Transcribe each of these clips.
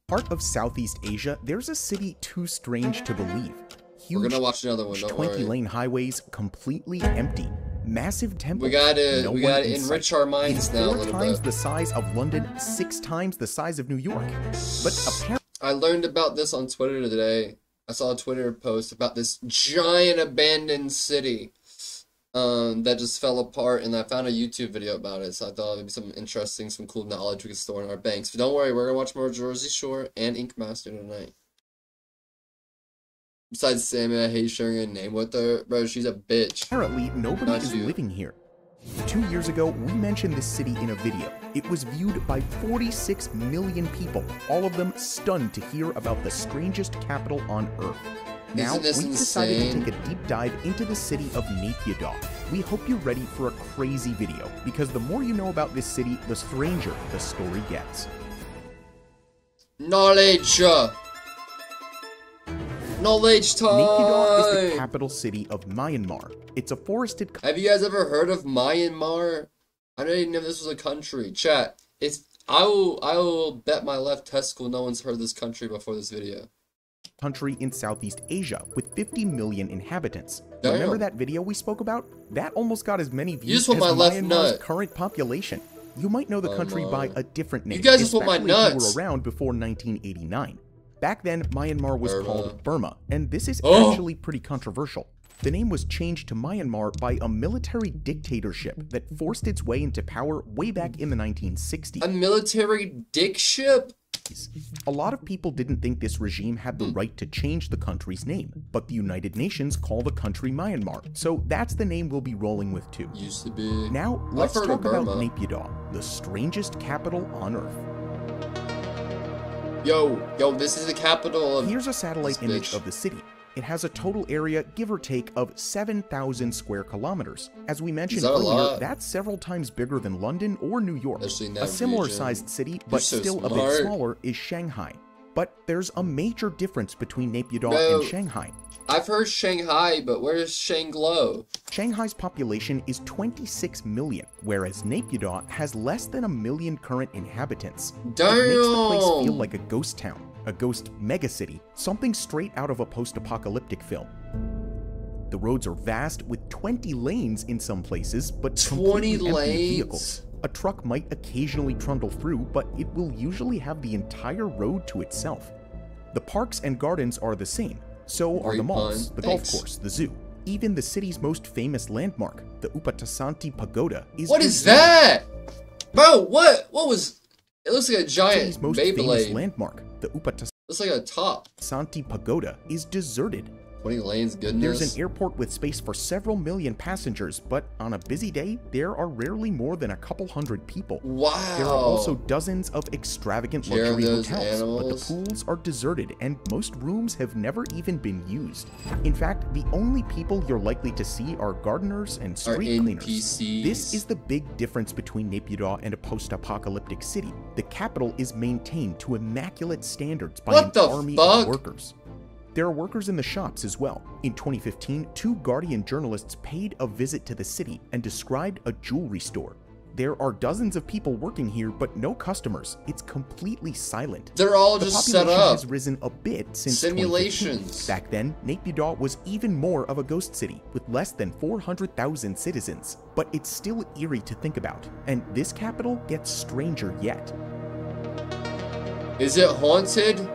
Part of Southeast Asia, there's a city too strange to believe. Huge, we're gonna watch another one, don't worry. 20-lane highways completely empty. Massive temples. We gotta enrich our minds now a little bit. 4 times the size of London, 6 times the size of New York. But apparently, I learned about this on Twitter today. I saw a Twitter post about this giant abandoned city that just fell apart, and I found a YouTube video about it, so I thought it'd be some interesting, some cool knowledge we could store in our banks. But don't worry, we're gonna watch more Jersey Shore and Ink Master tonight. Besides Sammy, I hate sharing a name with her. Bro, she's a bitch. Apparently, nobody is living here. 2 years ago, we mentioned this city in a video. It was viewed by 46 million people, all of them stunned to hear about the strangest capital on Earth. Now, we decided to take a deep dive into the city of Naypyidaw. We hope you're ready for a crazy video, because the more you know about this city, the stranger the story gets. Knowledge! Knowledge time! Naypyidaw is the capital city of Myanmar. It's a forested... Have you guys ever heard of Myanmar? I didn't even know this was a country. Chat, I will bet my left testicle no one's heard of this country before this video. Country in Southeast Asia with 50 million inhabitants. Damn. Remember that video we spoke about? That almost got as many views as Myanmar's current population. You might know the country by a different name. You guys just want my nuts. If you were around before 1989. Back then, Myanmar was called Burma, and this is actually pretty controversial. The name was changed to Myanmar by a military dictatorship that forced its way into power way back in the 1960s. A military dictatorship? A lot of people didn't think this regime had the right to change the country's name, but the United Nations call the country Myanmar, so that's the name we'll be rolling with too. Used to be. Now, let's talk about Naypyidaw, the strangest capital on Earth. Yo, this is the capital of... Here's a satellite image of the city. It has a total area, give or take, of 7,000 square kilometers. As we mentioned earlier, that's several times bigger than London or New York. A similar-sized city, but still a bit smaller, is Shanghai. But there's a major difference between Naypyidaw and Shanghai. I've heard Shanghai, but where's Shanglo? Shanghai's population is 26 million, whereas Naypyidaw has less than 1 million current inhabitants. Damn! It makes the place feel like a ghost town, a ghost megacity, something straight out of a post-apocalyptic film. The roads are vast, with 20 lanes in some places, but 20 lanes? Empty vehicles. A truck might occasionally trundle through, but it will usually have the entire road to itself. The parks and gardens are the same. So are the malls, the golf course, the zoo. Even the city's most famous landmark, the Upatasanti Pagoda, is... What is that? Bro, what was... It looks like a giant city's most Beyblade. Famous landmark, the Upatasanti looks like a top. Pagoda, is deserted. 20 lanes, goodness. There's an airport with space for several million passengers, but on a busy day, there are rarely more than a couple hundred people. Wow. There are also dozens of extravagant luxury hotels, but the pools are deserted and most rooms have never even been used. In fact, the only people you're likely to see are gardeners and street cleaners. This is the big difference between Naypyidaw and a post-apocalyptic city. The capital is maintained to immaculate standards by an army of workers. There are workers in the shops as well. In 2015, 2 Guardian journalists paid a visit to the city and described a jewelry store. There are dozens of people working here, but no customers. It's completely silent. They're all just set up. The population has risen a bit since simulations. Back then, Naypyidaw was even more of a ghost city, with less than 400,000 citizens. But it's still eerie to think about, and this capital gets stranger yet. Is it haunted?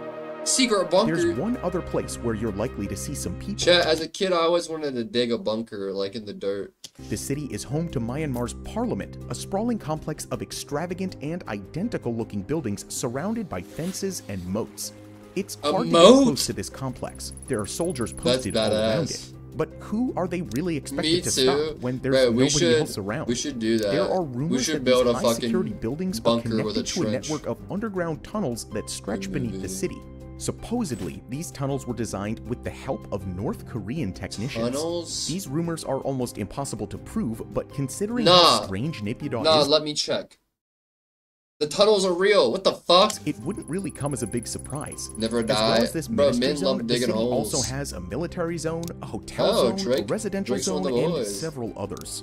Secret bunker. There's one other place where you're likely to see some people. Chat, as a kid, I always wanted to dig a bunker, like in the dirt. The city is home to Myanmar's parliament, a sprawling complex of extravagant and identical-looking buildings surrounded by fences and moats. It's hard to get close to this complex. There are soldiers posted all around it. But who are they really expected to stop when there's nobody else around? We should do that. There are rumors that build these a high-security buildings are connected to a trench. network of underground tunnels that stretch beneath the city. Supposedly, these tunnels were designed with the help of North Korean technicians. Tunnels? These rumors are almost impossible to prove, but considering how strange Naypyidaw is... let me check. The tunnels are real. What the fuck? It wouldn't really come as a big surprise. Never die. As well as this ministry zone, the city holes. also has a military zone, a hotel zone, a residential zone, and several others.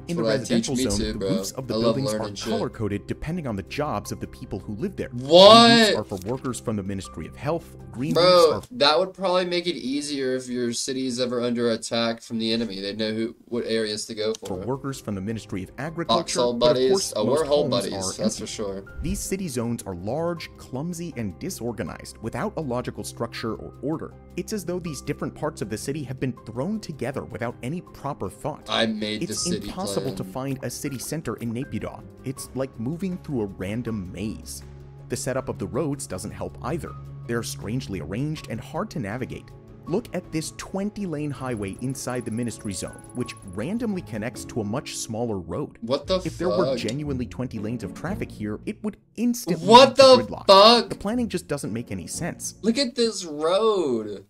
In the Well, residential teach me zone, too, the bro. roofs of the I love buildings are learning shit. color-coded depending on the jobs of the people who live there. What? Blue roofs are for workers from the Ministry of Health. Green roofs Bro, are that would probably make it easier if your city is ever under attack from the enemy. They'd know what areas to go for for. workers from the Ministry of Agriculture. Foxhole But of buddies. course, Oh, most we're hole homes buddies. are That's empty. for sure. These city zones are large, clumsy, and disorganized, without a logical structure or order. It's as though these different parts of the city have been thrown together without any proper thought. I made the It's city impossible plan. to find a city center in Naypyidaw. It's like moving through a random maze. The setup of the roads doesn't help either. They're strangely arranged and hard to navigate. Look at this 20-lane highway inside the Ministry Zone, which randomly connects to a much smaller road. What the If there were fuck? genuinely 20 lanes of traffic here, it would instantly What lead to the gridlock. fuck? The planning just doesn't make any sense. Look at this road.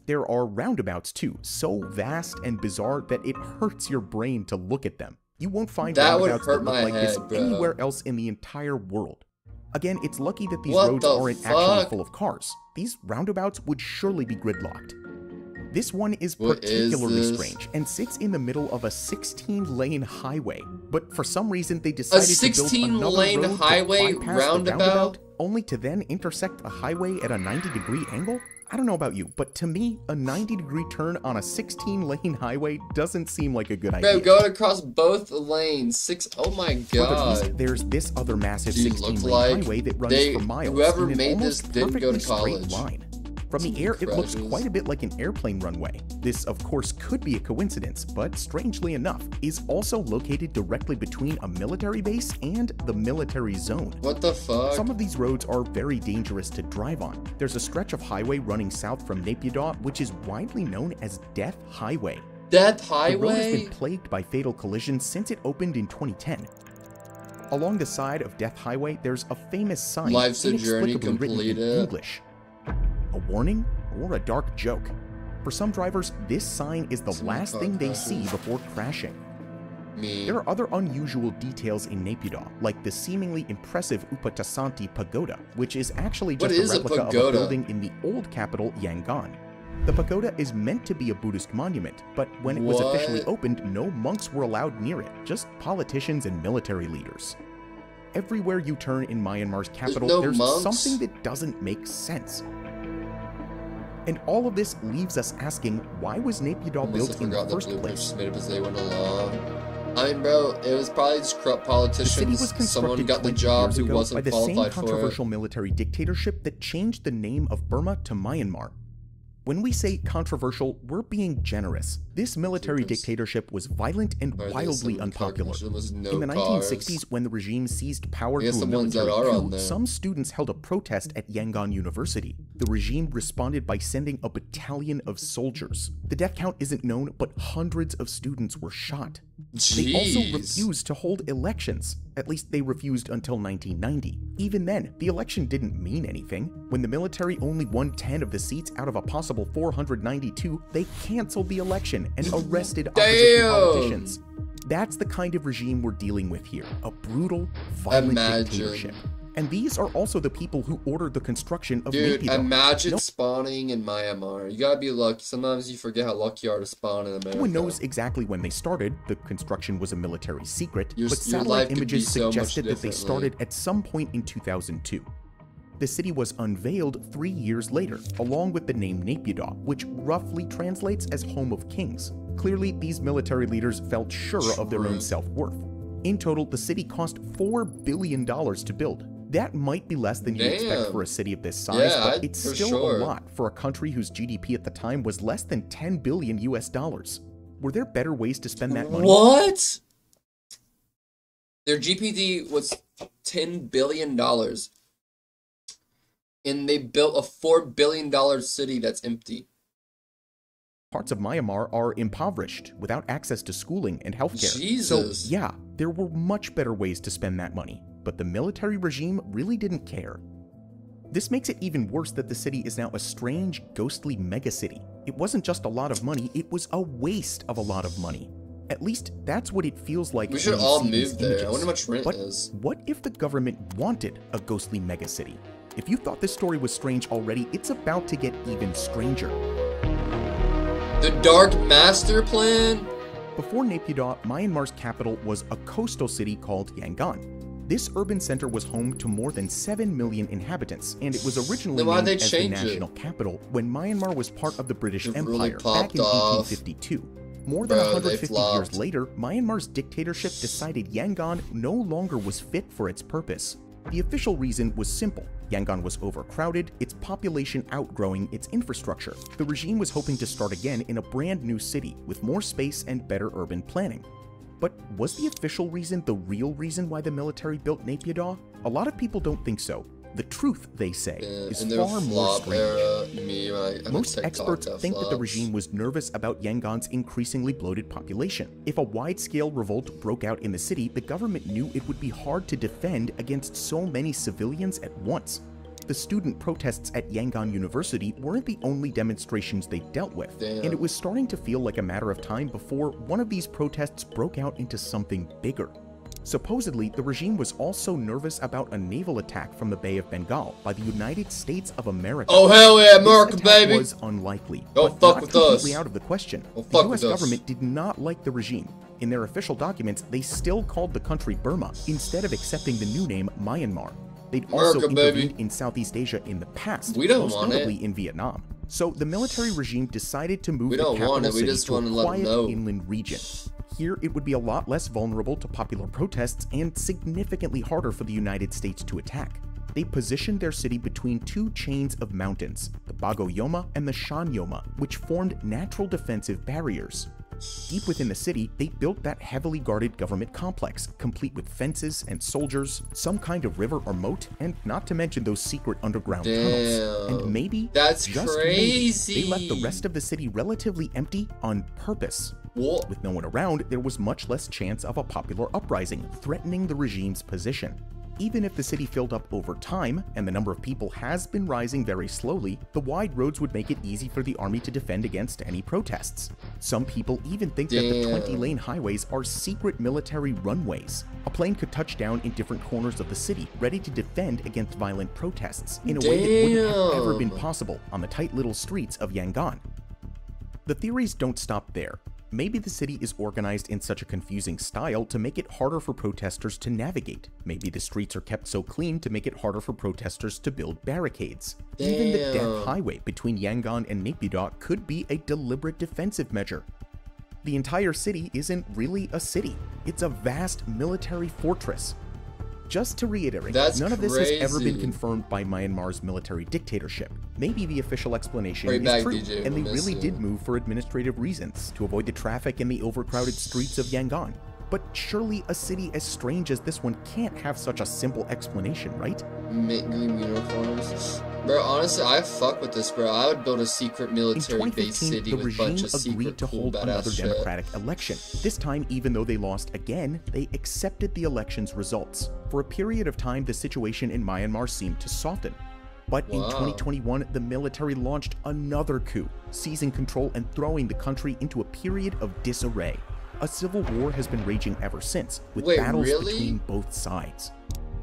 There are roundabouts too, so vast and bizarre that it hurts your brain to look at them. You won't find That would roundabouts hurt that look my like this head, bro. anywhere else in the entire world. Again, it's lucky that these What roads the aren't actually fuck? full of cars. These roundabouts would surely be gridlocked. This one is What is particularly this? strange and sits in the middle of a 16-lane highway. But for some reason, they decided to build another 16-lane road highway to bypass the roundabout? only to then intersect a highway at a 90-degree angle? I don't know about you, but to me, a 90-degree turn on a 16-lane highway doesn't seem like a good idea. Bro, going across both lanes. Oh my Further god. east, there's this other massive Gee, look 16-lane like highway that runs they- for miles whoever in an made almost this didn't go to perfectly straight college. line. From the air, it looks Crashes. quite a bit like an airplane runway. This, of course, could be a coincidence, but strangely enough, is also located directly between a military base and the military zone. What the fuck? Some of these roads are very dangerous to drive on. There's a stretch of highway running south from Naypyidaw, which is widely known as Death Highway. Death The road has Highway? been plagued by fatal collisions since it opened in 2010. Along the side of Death Highway, there's a famous sign Life's a journey inexplicably written in completed. English. A warning or a dark joke? For some drivers, this sign is the Some last car thing they crashes. see before crashing. Me. There are other unusual details in Naypyidaw, like the seemingly impressive Upatasanti Pagoda, which is actually What just is a a replica of a pagoda? building in the old capital, Yangon. The pagoda is meant to be a Buddhist monument, but when it was officially What? opened, no monks were allowed near it, just politicians and military leaders. Everywhere you turn in Myanmar's capital, no there's monks? something that doesn't make sense. And all of this leaves us asking, why was Naypyidaw Must built have in the forgot the first blueprints place? made up as they went along. I mean, bro, it was probably just corrupt The city was politicians. Someone constructed got the 20 job years who ago by wasn't the same qualified for it. controversial military dictatorship that changed the name of Burma to Myanmar. When we say controversial, we're being generous. This military Yes. dictatorship was violent and Or wildly some unpopular. car- there was no In the cars. 1960s, when the regime seized power I guess through a the ones that military are on coup, there. some students held a protest at Yangon University. The regime responded by sending a battalion of soldiers. The death count isn't known, but hundreds of students were shot. They also Jeez. refused to hold elections. At least they refused until 1990. Even then, the election didn't mean anything. When the military only won 10 of the seats out of a possible 492, they canceled the election and arrested opposition Damn. politicians. That's the kind of regime we're dealing with here. A brutal, violent Imagine. dictatorship. And these are also the people who ordered the construction of Dude, Naypyidaw. imagine No- spawning in Myanmar. You gotta be lucky. Sometimes you forget how lucky you are to spawn in America. No one knows exactly when they started. The construction was a military secret, Your- but your life satellite could be images so much suggested that they differently. started at some point in 2002. The city was unveiled 3 years later, along with the name Naypyidaw, which roughly translates as Home of Kings. Clearly, these military leaders felt sure of their own True. self-worth. In total, the city cost $4 billion to build. That might be less than you'd expect Damn. for a city of this size, Yeah, but it's for still sure. a lot for a country whose GDP at the time was less than 10 billion US dollars. Were there better ways to spend that money? What? Their GPT was $10 billion. And they built a $4 billion city that's empty. Parts of Myanmar are impoverished, without access to schooling and healthcare. Jesus. So, yeah, there were much better ways to spend that money, but the military regime really didn't care. This makes it even worse that the city is now a strange, ghostly megacity. It wasn't just a lot of money, it was a waste of a lot of money. At least, that's what it feels like. We should when you all see these move there. I images. wonder how much rent But is. what if the government wanted a ghostly megacity? If you thought this story was strange already, it's about to get even stranger. The Dark Master Plan? Before Naypyidaw, Myanmar's capital was a coastal city called Yangon. This urban center was home to more than 7 million inhabitants, and it was originally named as the national capital when Myanmar was part of the British Empire back in 1852. More than 150 years later, Myanmar's dictatorship decided Yangon no longer was fit for its purpose. The official reason was simple. Yangon was overcrowded, its population outgrowing its infrastructure. The regime was hoping to start again in a brand new city with more space and better urban planning. But was the official reason the real reason why the military built Naypyidaw? A lot of people don't think so. The truth, they say, is far more strange. Most experts think that the regime was nervous about Yangon's increasingly bloated population. If a wide-scale revolt broke out in the city, the government knew it would be hard to defend against so many civilians at once. The student protests at Yangon University weren't the only demonstrations they dealt with, and it was starting to feel like a matter of time before one of these protests broke out into something bigger. Supposedly, the regime was also nervous about a naval attack from the Bay of Bengal by the United States of America. Oh hell yeah, America, baby! This was unlikely, Don't but fuck with completely us. out of the question. Don't The fuck U.S. with us. government did not like the regime. In their official documents, they still called the country Burma instead of accepting the new name Myanmar. They'd also intervened in Southeast Asia in the past, most notably in Vietnam. So the military regime decided to move the capital city to a quiet inland region. Here, it would be a lot less vulnerable to popular protests and significantly harder for the United States to attack. They positioned their city between two chains of mountains, the Bago Yoma and the Shan Yoma, which formed natural defensive barriers. Deep within the city, they built that heavily guarded government complex, complete with fences and soldiers, some kind of river or moat, and not to mention those secret underground tunnels. And maybe, just maybe, they left the rest of the city relatively empty on purpose. With no one around, there was much less chance of a popular uprising threatening the regime's position. Even if the city filled up over time, and the number of people has been rising very slowly, the wide roads would make it easy for the army to defend against any protests. Some people even think that the 20-lane highways are secret military runways. A plane could touch down in different corners of the city, ready to defend against violent protests, in a way that wouldn't have ever been possible on the tight little streets of Yangon. The theories don't stop there. Maybe the city is organized in such a confusing style to make it harder for protesters to navigate. Maybe the streets are kept so clean to make it harder for protesters to build barricades. Even the death highway between Yangon and Naypyidaw could be a deliberate defensive measure. The entire city isn't really a city. It's a vast military fortress. Just to reiterate, none of this has ever been confirmed by Myanmar's military dictatorship. Maybe the official explanation is true, and they really did move for administrative reasons, to avoid the traffic in the overcrowded streets of Yangon. But surely a city as strange as this one can't have such a simple explanation, right? Green uniforms. Bro, honestly, I fuck with this, bro. I would build a secret military base city with a bunch of secret to hold another democratic election. This time, even though they lost again, they accepted the election's results. For a period of time, the situation in Myanmar seemed to soften. But in 2021, the military launched another coup, seizing control and throwing the country into a period of disarray. A civil war has been raging ever since, with battles between both sides.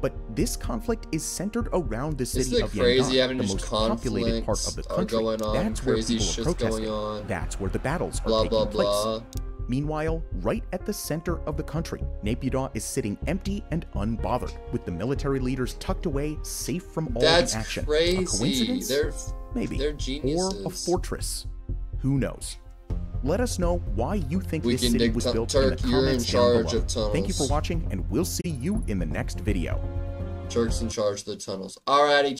But this conflict is centered around the city of Yangon, the most populated part of the country. That's where people are protesting. That's where the battles are taking place. Meanwhile, right at the center of the country, Naypyidaw is sitting empty and unbothered, with the military leaders tucked away, safe from all the action. A coincidence? Maybe. Or a fortress. Who knows? Let us know why you think this city was built in the comments down below. Thank you for watching, and we'll see you in the next video. Turks in charge of the tunnels. Alrighty.